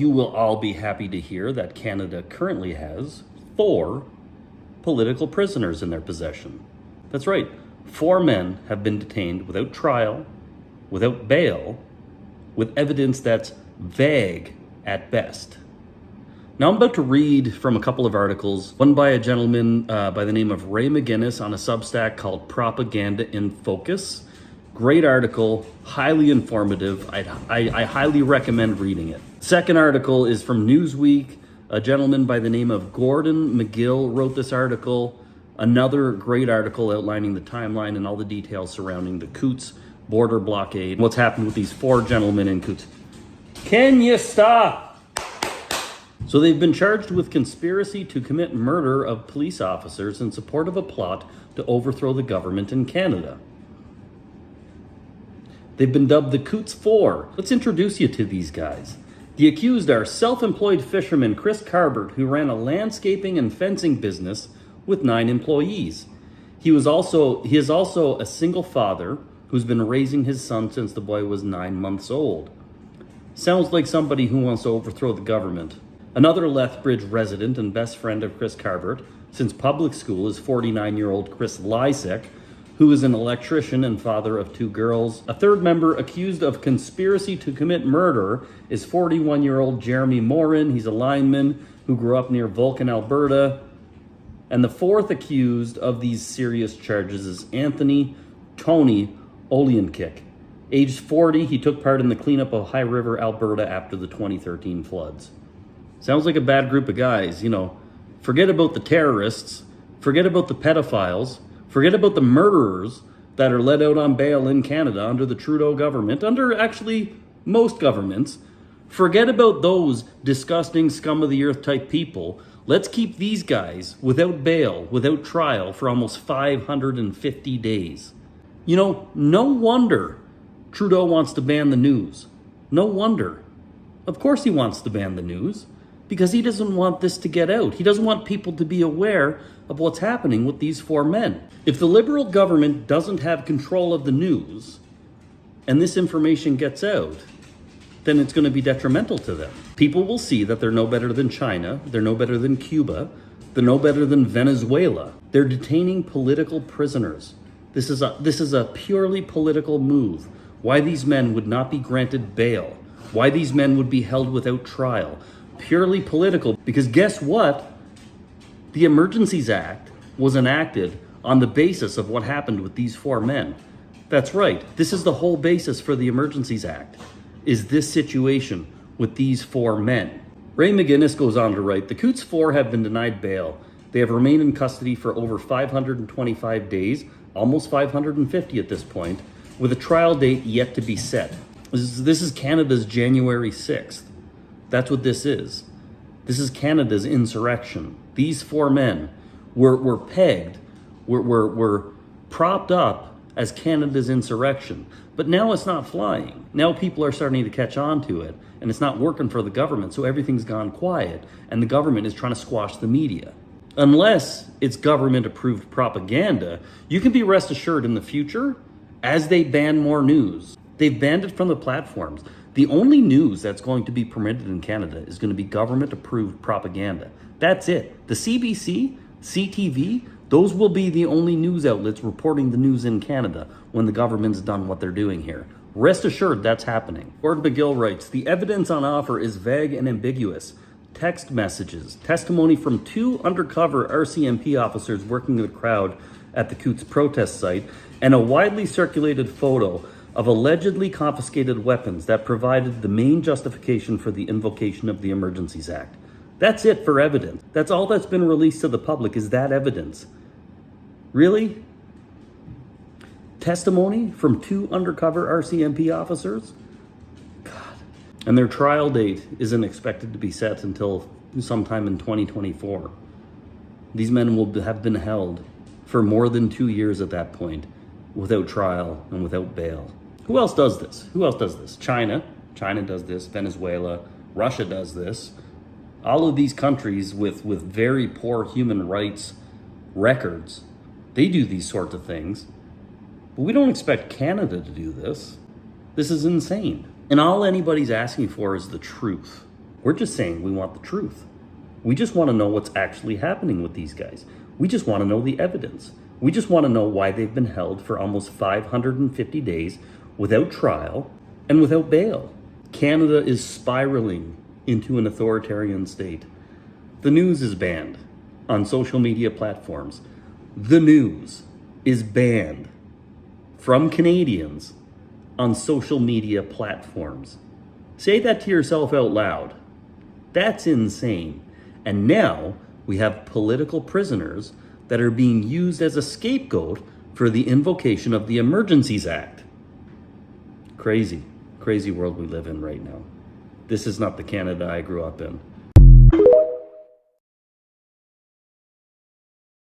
you will all be happy to hear that Canada currently has 4 political prisoners in their possession. That's right, 4 men have been detained without trial, without bail, with evidence that's vague at best. Now I'm about to read from a couple of articles, one by a gentleman by the name of Ray McGinnis on a Substack called Propaganda in Focus. Great article, highly informative. I highly recommend reading it. Second article is from Newsweek. A gentleman by the name of Gordon McGill wrote this article. Another great article outlining the timeline and all the details surrounding the Coutts border blockade. What's happened with these 4 gentlemen in Coutts. Can you stop? So they've been charged with conspiracy to commit murder of police officers in support of a plot to overthrow the government in Canada. They've been dubbed the Coutts 4. Let's introduce you to these guys. The accused are self-employed fisherman Chris Carbert, who ran a landscaping and fencing business with 9 employees. He is also a single father who's been raising his son since the boy was 9 months old. Sounds like somebody who wants to overthrow the government. Another Lethbridge resident and best friend of Chris Carbert since public school is 49-year-old Chris Lysek, who is an electrician and father of 2 girls. A third member accused of conspiracy to commit murder is 41-year-old Jeremy Morin. He's a lineman who grew up near Vulcan, Alberta. And the fourth accused of these serious charges is Anthony Tony Oleankik. Aged 40, he took part in the cleanup of High River, Alberta after the 2013 floods. Sounds like a bad group of guys, you know. Forget about the terrorists, forget about the pedophiles, forget about the murderers that are let out on bail in Canada under the Trudeau government, under actually most governments. Forget about those disgusting scum of the earth type people. Let's keep these guys without bail, without trial for almost 550 days. You know, no wonder Trudeau wants to ban the news. No wonder. Of course he wants to ban the news, because he doesn't want this to get out. He doesn't want people to be aware of what's happening with these 4 men. If the Liberal government doesn't have control of the news, and this information gets out, then it's going to be detrimental to them. People will see that they're no better than China, they're no better than Cuba, they're no better than Venezuela. They're detaining political prisoners. This is a purely political move. Why these men would not be granted bail, why these men would be held without trial. Purely political, because guess what? The Emergencies Act was enacted on the basis of what happened with these 4 men. That's right. This is the whole basis for the Emergencies Act, is this situation with these 4 men. Ray McGinnis goes on to write, the Coutts 4 have been denied bail. They have remained in custody for over 525 days, almost 550 at this point, with a trial date yet to be set. This is Canada's January 6th. That's what this is. This is Canada's insurrection. These 4 men were pegged, were propped up as Canada's insurrection. But now it's not flying. Now people are starting to catch on to it, and it's not working for the government, so everything's gone quiet, and the government is trying to squash the media. Unless it's government-approved propaganda, you can be rest assured in the future, as they ban more news, they've banned it from the platforms. The only news that's going to be permitted in Canada is going to be government-approved propaganda. That's it. The CBC, CTV, those will be the only news outlets reporting the news in Canada when the government's done what they're doing here. Rest assured that's happening. Gordon McGill writes, the evidence on offer is vague and ambiguous. Text messages, testimony from 2 undercover RCMP officers working the crowd at the Coutts protest site, and a widely circulated photo of allegedly confiscated weapons that provided the main justification for the invocation of the Emergencies Act. That's it for evidence. That's all that's been released to the public, is that evidence. Really? Testimony from 2 undercover RCMP officers? God. And their trial date isn't expected to be set until sometime in 2024. These men will have been held for more than 2 years at that point, without trial and without bail. Who else does this? Who else does this? China. China does this. Venezuela. Russia does this. All of these countries with very poor human rights records, they do these sorts of things. But we don't expect Canada to do this. This is insane. And all anybody's asking for is the truth. We're just saying we want the truth. We just want to know what's actually happening with these guys. We just want to know the evidence. We just want to know why they've been held for almost 550 days without trial and without bail. Canada is spiraling into an authoritarian state. The news is banned on social media platforms. The news is banned from Canadians on social media platforms. Say that to yourself out loud. That's insane. And now we have political prisoners that are being used as a scapegoat for the invocation of the Emergencies Act. Crazy world we live in right now. This is not the Canada I grew up in.